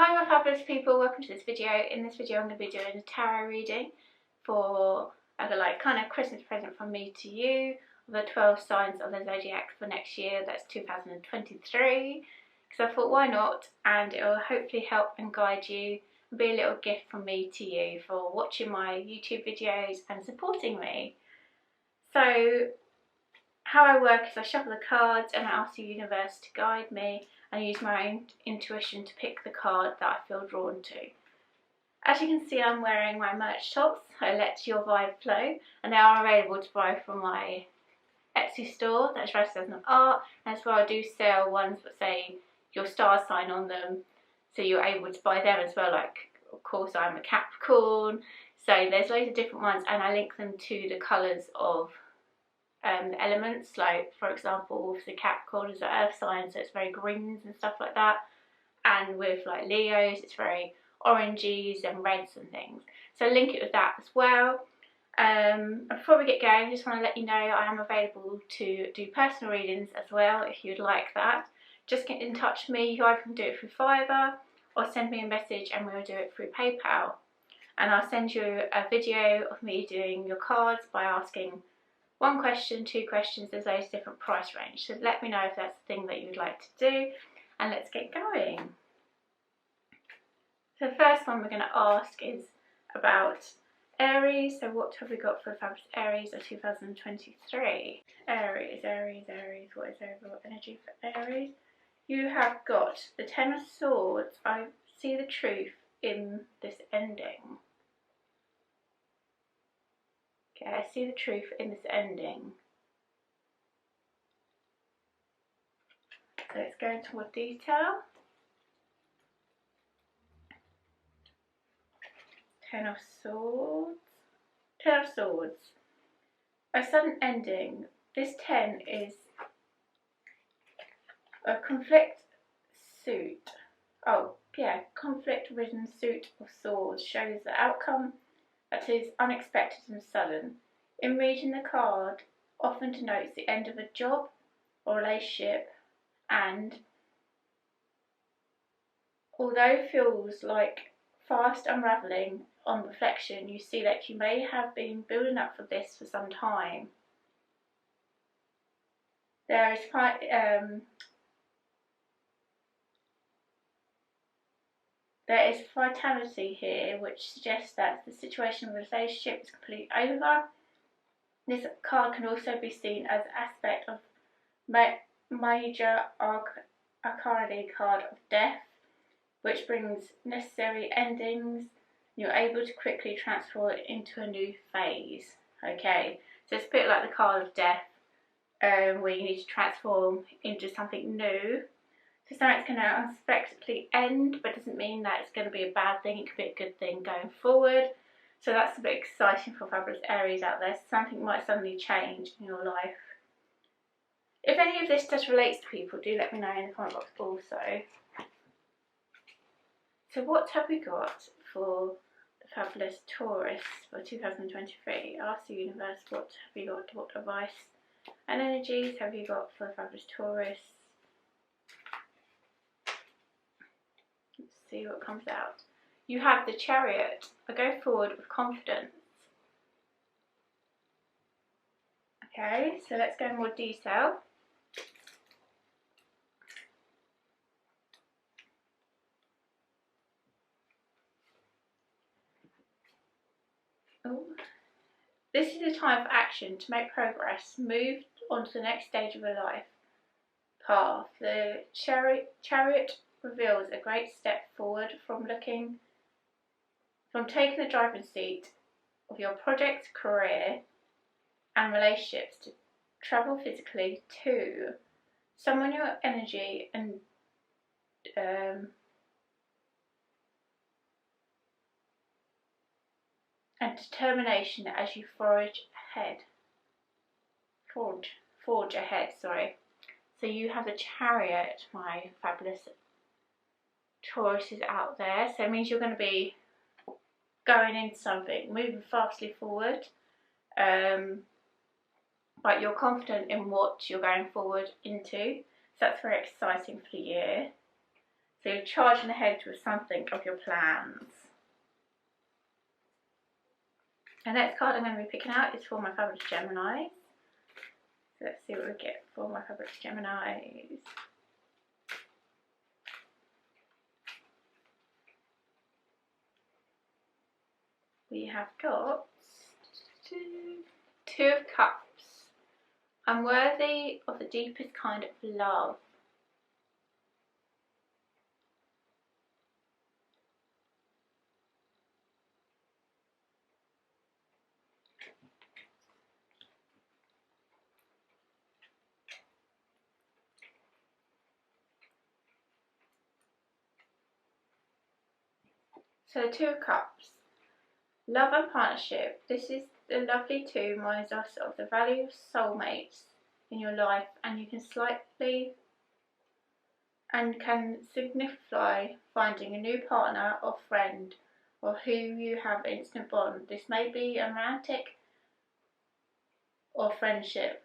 Hi my fabulous people, welcome to this video. In this video I'm going to be doing a tarot reading for as a kind of Christmas present from me to you, the 12 signs of the Zodiac for next year, that's 2023, because I thought why not, and it will hopefully help and guide you and be a little gift from me to you for watching my YouTube videos and supporting me. So how I work is I shuffle the cards and I ask the universe to guide me and use my own intuition to pick the card that I feel drawn to. As you can see, I'm wearing my merch tops, so Let Your Vibe Flow, and they are available to buy from my Etsy store that's registered as art, and as well I do sell ones that say your star sign on them, so you're able to buy them as well. Like, of course, I'm a Capricorn, so there's loads of different ones, and I link them to the colours of elements. Like, for example, with the Capricorn is an earth sign, so it's very greens and stuff like that, and with like Leos it's very oranges and reds and things, so I link it with that as well. Before we get going, I just want to let you know I am available to do personal readings as well if you'd like that. Just get in touch with me. You either can do it through Fiverr or send me a message and we'll do it through PayPal, and I'll send you a video of me doing your cards by asking one question, two questions. There's those different price range, so let me know if that's the thing that you'd like to do, and let's get going. So the first one we're going to ask is about Aries. So what have we got for the fabulous Aries of 2023? Aries, what is overall energy for Aries? You have got the Ten of Swords. I see the truth in this ending. Okay, I see the truth in this ending. So let's go into more detail. Ten of Swords. Ten of Swords. A sudden ending. This 10 is a conflict suit. Oh, yeah, conflict-ridden suit of swords shows the outcome that is unexpected and sudden. In reading the card, often denotes the end of a job or relationship, and although it feels like fast unravelling, on reflection you see that you may have been building up for this for some time. There is there is vitality here, which suggests that the situation of the relationship is completely over. This card can also be seen as an aspect of major arcana card of death, which brings necessary endings. You're able to quickly transfer it into a new phase. Okay, so it's a bit like the card of death, where you need to transform into something new. So something's going to unexpectedly end, but doesn't mean that it's going to be a bad thing. It could be a good thing going forward. So that's a bit exciting for fabulous Aries out there. Something might suddenly change in your life. If any of this does relate to people, do let me know in the comment box also. So what have we got for the fabulous Taurus for 2023? Ask the universe, what have you got? What advice and energies have you got for the fabulous Taurus? Let's see what comes out. You have the Chariot. I go forward with confidence. Okay, so let's go in more detail. Oh. This is a time for action to make progress, move on to the next stage of your life path. The chariot reveals a great step forward from taking the driving seat of your project, career and relationships to travel physically to summon your energy and determination as you forge ahead, sorry. So you have the Chariot, my fabulous Tauruses out there, so it means you're going to be going into something, moving fastly forward, but you're confident in what you're going forward into, so that's very exciting for the year. So you're charging ahead with something of your plans. The next card I'm going to be picking out is for my fabulous Geminis. So let's see what we get for my fabulous Geminis. We have got Two of Cups. I'm worthy of the deepest kind of love. So the Two of Cups. Love and partnership. This is the lovely two reminds us of the value of soulmates in your life, and you can signify finding a new partner or friend or who you have instant bond. This may be a romantic or friendship,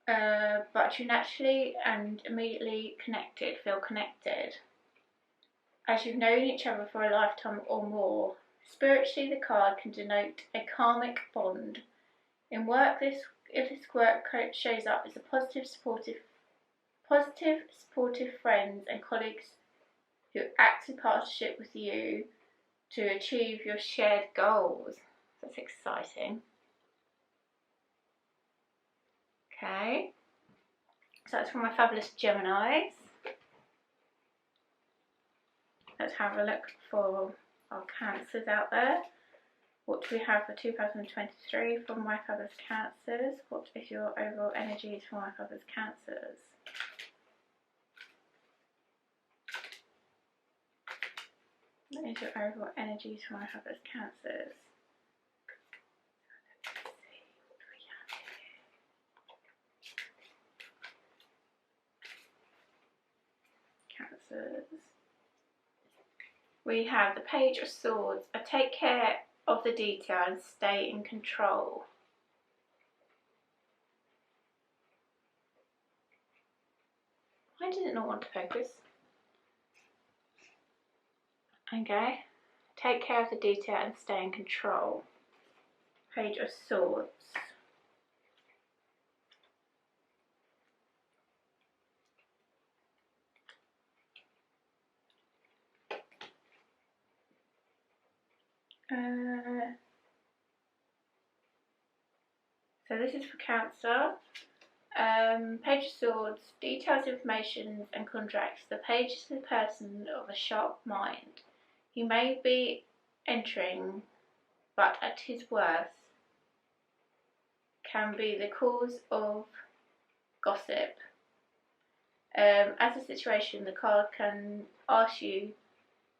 but you naturally and immediately feel connected, as you've known each other for a lifetime or more. Spiritually, the card can denote a karmic bond. In work, if this work shows up as a positive, supportive friends and colleagues who act in partnership with you to achieve your shared goals. That's exciting. Okay, so that's for my fabulous Geminis. Let's have a look for our Cancers out there. What do we have for 2023 from my fabulous Cancers? What is your overall energies for my fabulous Cancers? What is your overall energies for my fabulous Cancers? Let's see, what do we have here? Cancers. We have the Page of Swords. Take care of the detail and stay in control. Why did it not want to focus? Okay. Take care of the detail and stay in control. Page of Swords. So this is for Cancer. Page of Swords, details, information and contracts. The page is the person of a sharp mind. He may be entering, but at his worst can be the cause of gossip. As a situation, the card can ask you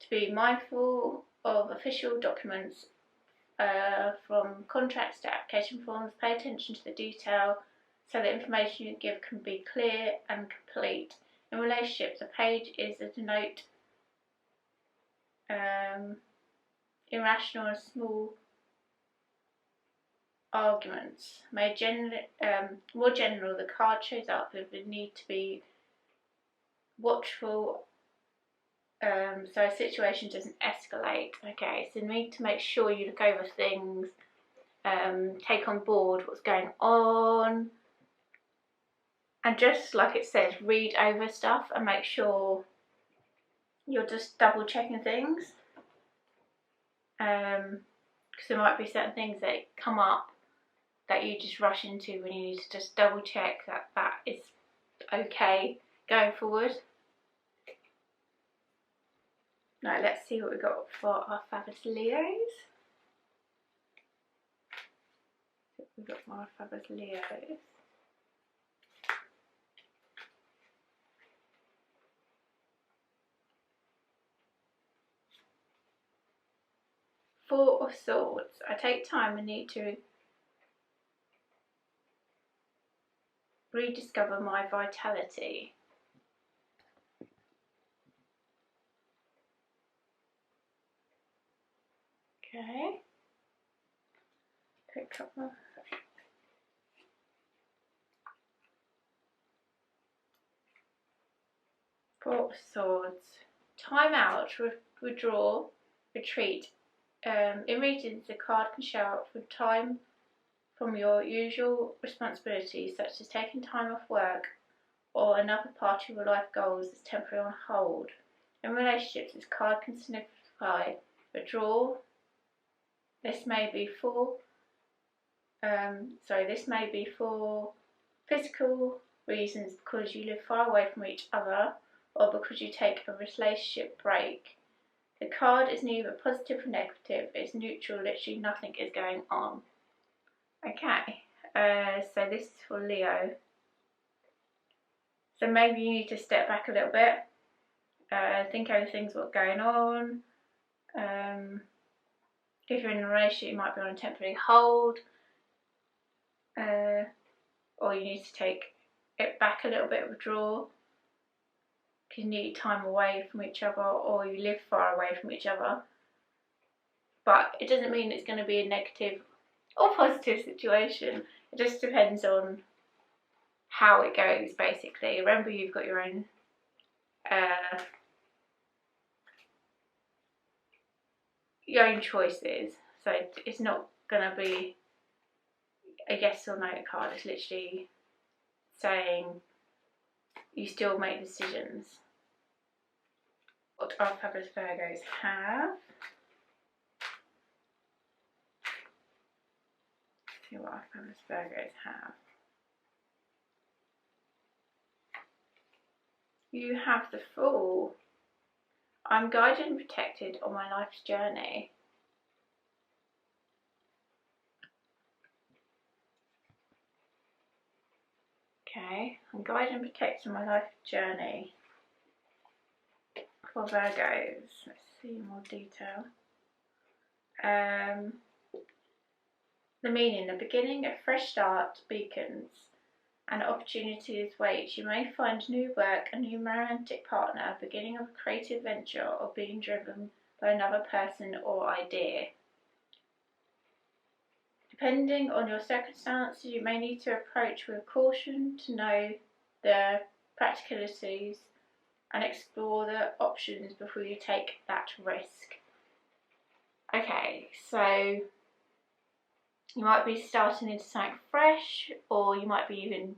to be mindful of official documents, from contracts to application forms. Pay attention to the detail so the information you give can be clear and complete. In relationships, the page is a denote irrational and small arguments. More general, the card shows up with the need to be watchful, so a situation doesn't escalate. Okay, so you need to make sure you look over things, take on board what's going on, and just like it says, read over stuff and make sure you're just double checking things, because there might be certain things that come up that you just rush into when you need to just double check that that is okay going forward. Now let's see what we got for our fabulous Leos. We've got my fabulous Leos. Four of Swords. I take time and need to rediscover my vitality. Okay. Pick up my Four of Swords. Time out, withdraw, retreat. In readings, the card can show up for time from your usual responsibilities, such as taking time off work or another part of your life goals is temporarily on hold. In relationships, this card can signify withdrawal. This may be for physical reasons, because you live far away from each other, or because you take a relationship break. The card is neither positive or negative, it's neutral, literally nothing is going on. Okay, so this is for Leo. So maybe you need to step back a little bit, think over things, what's going on. If you're in a relationship, you might be on a temporary hold, or you need to take it back a little bit, withdraw, because you need time away from each other, or you live far away from each other. But it doesn't mean it's going to be a negative or positive situation. It just depends on how it goes, basically. Remember, you've got your own choices, so it's not going to be a yes or no card. It's literally saying you still make decisions. What our fabulous Virgos have. See what our fabulous Virgos have. You have the Fool. I'm guided and protected on my life's journey. Okay, I'm guided and protected on my life's journey. For Virgos, let's see more detail. The meaning, the beginning, a fresh start beacons, and opportunities wait. You may find new work, a new romantic partner, beginning of a creative venture, or being driven by another person or idea. Depending on your circumstances, you may need to approach with caution to know the practicalities and explore the options before you take that risk. Okay, so you might be starting into something fresh, or you might be even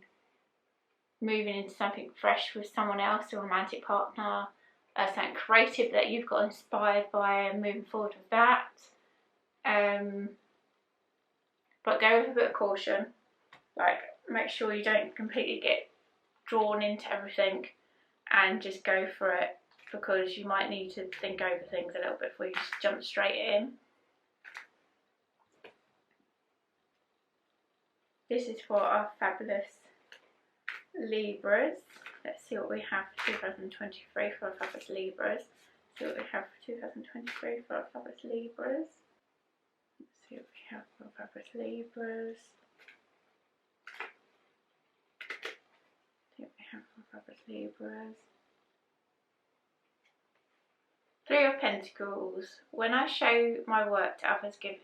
moving into something fresh with someone else, a romantic partner, something creative that you've got inspired by, and moving forward with that. But go with a bit of caution. Like, make sure you don't completely get drawn into everything and just go for it, because you might need to think over things a little bit before you just jump straight in. This is for our fabulous Libras. Let's see what we have for 2023 for our fabulous Libras. See what we have for 2023 for our fabulous Libras. Let's see what we have for our fabulous Libras. See what we have for our fabulous Libras. Three of Pentacles. When I show my work to others, give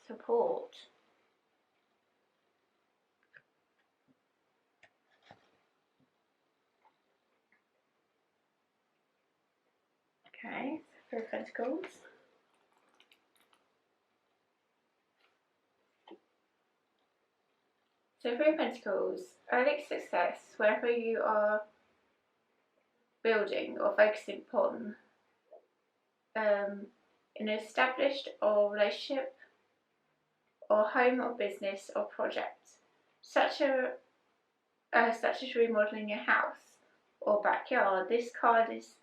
support. Okay, so Three of Pentacles. So Three of Pentacles, early success wherever you are building or focusing upon in an established or relationship or home or business or project, such as remodeling your house or backyard. This card is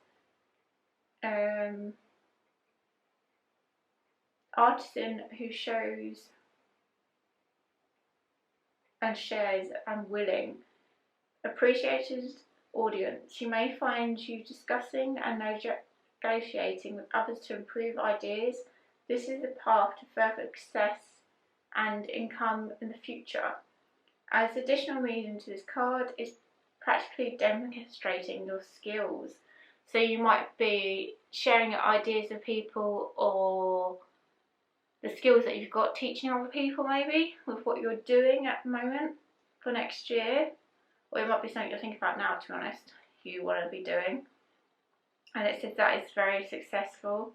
artisan who shows and shares and willing, appreciated audience. You may find you discussing and negotiating with others to improve ideas. This is the path to further success and income in the future. As additional meaning to this card is practically demonstrating your skills. So you might be sharing your ideas with people, or the skills that you've got, teaching other people maybe with what you're doing at the moment for next year. Or it might be something you're thinking about now, to be honest, you want to be doing. and it says that it's very successful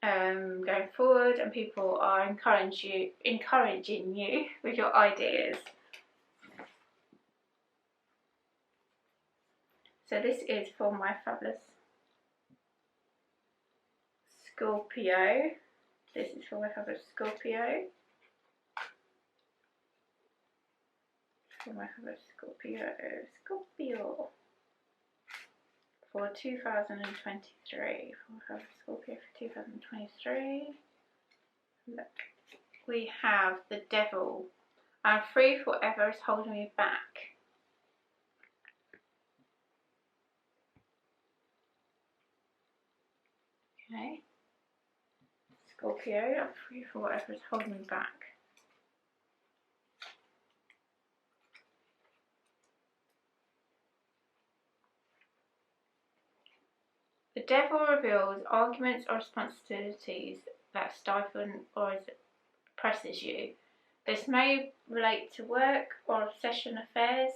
going forward, and people are encouraging you with your ideas. So this is for my fabulous Scorpio. This is for my fabulous Scorpio. For my fabulous Scorpio. For 2023. For my fabulous Scorpio for 2023. Look. We have the Devil. I'm free for whatever is holding me back. Okay. Scorpio, I'm free for whatever is holding me back. The Devil reveals arguments or responsibilities that stifle or oppresses you. This may relate to work or obsession affairs,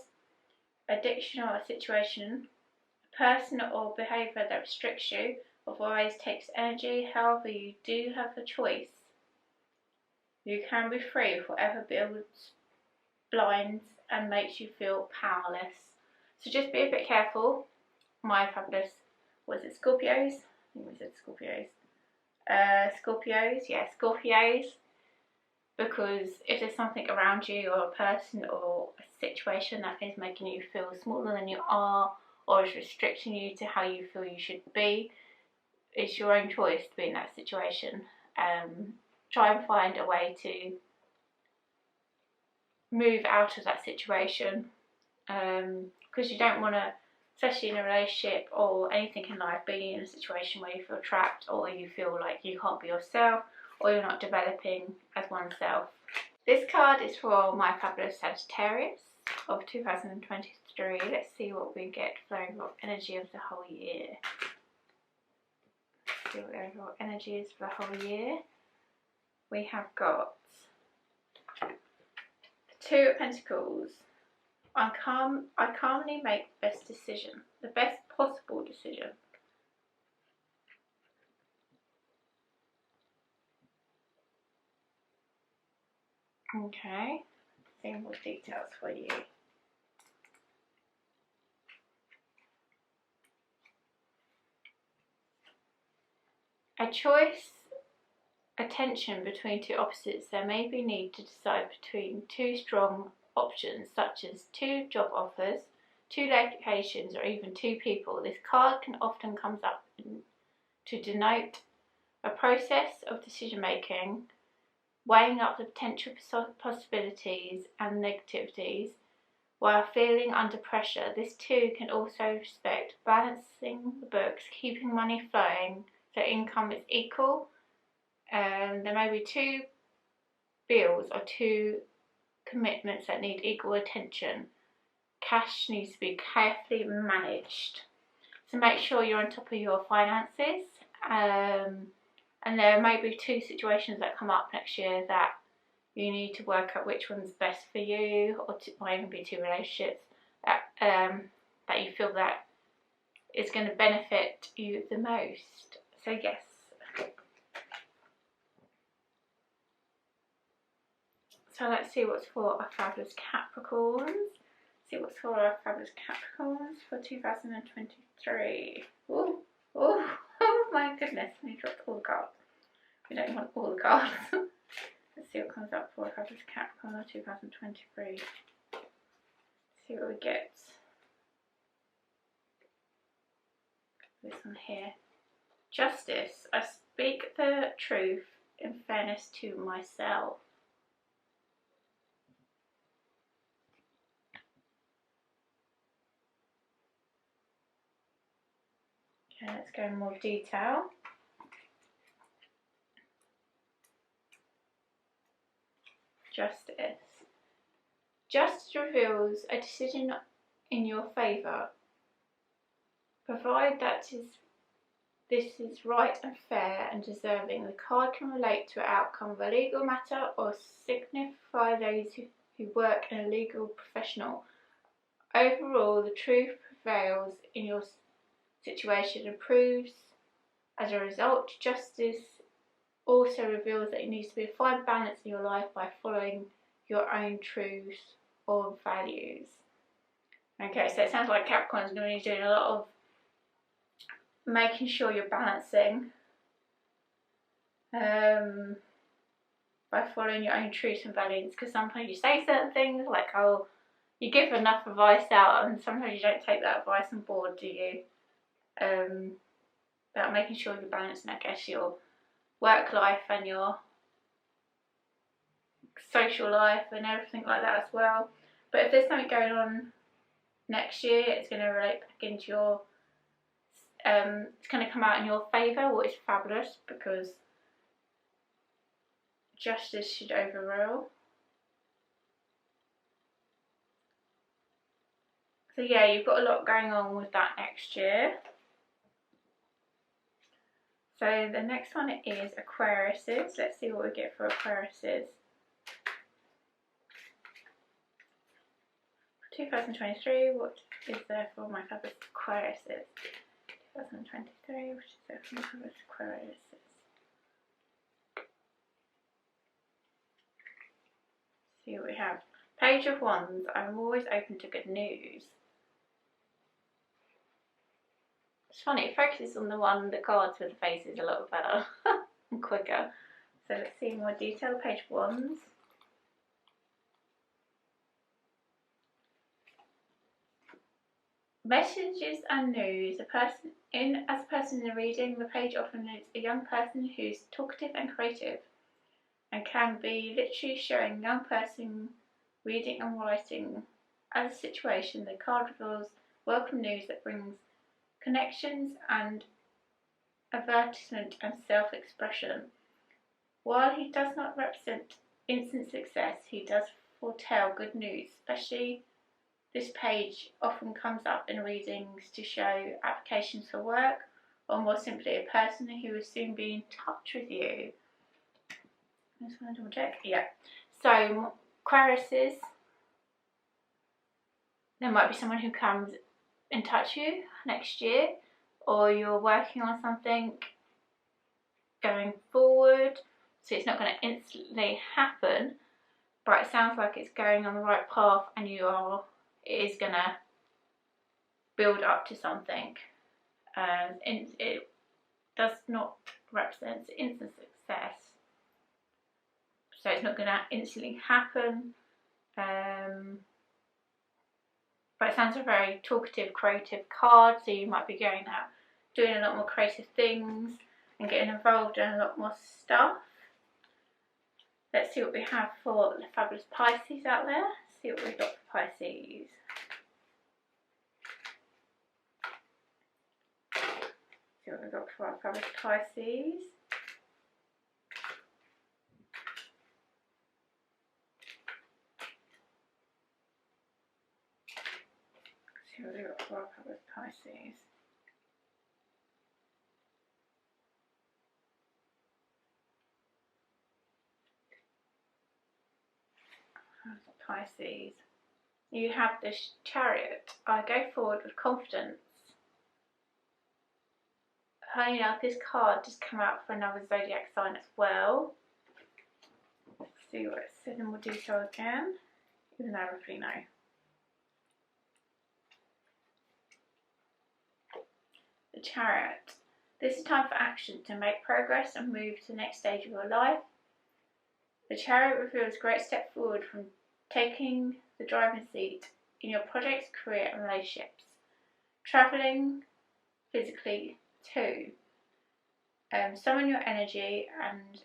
addiction or a situation, a person or behaviour that restricts you or always takes energy. However, you do have a choice. You can be free of whatever builds, blinds and makes you feel powerless. So just be a bit careful, my fabulous, was it Scorpios? I think we said Scorpios. Scorpios, yeah, Scorpios. Because if there's something around you or a person or a situation that is making you feel smaller than you are or is restricting you to how you feel you should be, it's your own choice to be in that situation. Try and find a way to move out of that situation, because you don't want to, especially in a relationship or anything in life, be in a situation where you feel trapped or you feel like you can't be yourself or you're not developing as oneself. This card is for my fabulous Sagittarius of 2023. Let's see what we get flowing of energy of the whole year. Let's see what the overall energy is for the whole year. We have got the Two of Pentacles. I calmly make the best decision, the best possible decision. Okay, see more details for you. A choice, a tension between two opposites. There may be need to decide between two strong options, such as two job offers, two locations, or even two people. This card can often come up to denote a process of decision making, weighing up the potential possibilities and negativities while feeling under pressure. This too can also respect balancing the books, keeping money flowing so income is equal. There may be two bills or two commitments that need equal attention. Cash needs to be carefully managed. So make sure you're on top of your finances. And there may be two situations that come up next year that you need to work out which one's best for you, or might even be two relationships that you feel that is going to benefit you the most. So yes. So let's see what's for our fabulous Capricorns. See what's for our fabulous Capricorns for 2023. Ooh, ooh, oh my goodness, we dropped all the cards. We don't want all the cards. Let's see what comes up for our fabulous Capricorn 2023. See what we get. This one here. Justice. I speak the truth in fairness to myself. Okay, let's go in more detail. Justice. Justice reveals a decision in your favour. Provide that this is right and fair and deserving. The card can relate to an outcome of a legal matter or signify those who work in a legal professional. Overall, the truth prevails in your situation improves as a result. Justice also reveals that it needs to be a fine balance in your life by following your own truths or values. Okay, so it sounds like Capricorn is going to be doing a lot of making sure you're balancing by following your own truths and values, because sometimes you say certain things like, oh, you give enough advice out and sometimes you don't take that advice on board, do you? About making sure you're balancing, I guess, your work life and your social life and everything like that as well. But if there's something going on next year, it's going to relate back into your it's going to come out in your favour, which is fabulous, because justice should overrule. So yeah, you've got a lot going on with that next year. So the next one is Aquariuses. Let's see what we get for Aquariuses. 2023, what is there for my fabulous Aquariuses? 2023, which is there for my fabulous Aquariuses? See what we have. Page of Wands. I'm always open to good news. It's funny, it focuses on the cards with the faces a lot better and quicker. So let's see in more detail. Page of Wands. Messages and news. As a person in the reading, the page often notes a young person who's talkative and creative, and can be literally showing a young person reading and writing. As a situation, the card reveals welcome news that brings connections and advertisement and self-expression. While he does not represent instant success, he does foretell good news. Especially this page often comes up in readings to show applications for work, or more simply a person who will soon be in touch with you. I just want to double check. Yeah. So Aquariuses, there might be someone who comes in touch with you next year, or you're working on something going forward, so it's not going to instantly happen, but it sounds like it's going on the right path, and it is going to build up to something. It does not represent instant success, so it's not going to instantly happen, but it sounds a very talkative, creative card, so you might be going out doing a lot more creative things and getting involved in a lot more stuff. Let's see what we have for the fabulous Pisces out there. Let's see what we've got for Pisces. See what we've got for our fabulous Pisces. See what we've got for our fabulous Pisces. Pisces, you have this Chariot. I go forward with confidence. Funny enough, this card just came out for another Zodiac sign as well. Let's see what it says in more detail again, even though I roughly know. The Chariot. This is time for action to make progress and move to the next stage of your life. The Chariot reveals a great step forward from taking the driving seat in your projects, career and relationships. Travelling physically too. Summon your energy and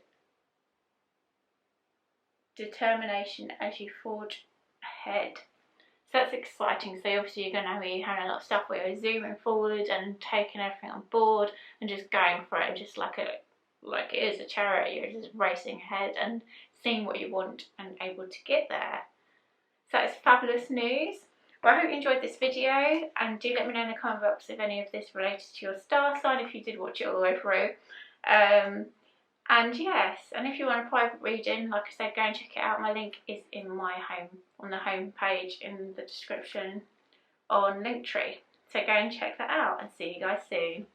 determination as you forge ahead. So that's exciting. So obviously you're going to be having a lot of stuff where you're zooming forward and taking everything on board and just going for it, just like it is a Chariot. You're just racing ahead and seeing what you want and able to get there. So it's fabulous news. Well, I hope you enjoyed this video, and do let me know in the comment box if any of this related to your star sign, if you did watch it all the way through. And yes, and if you want a private reading, like I said, go and check it out. My link is in on the home page in the description on Linktree. So go and check that out and see you guys soon.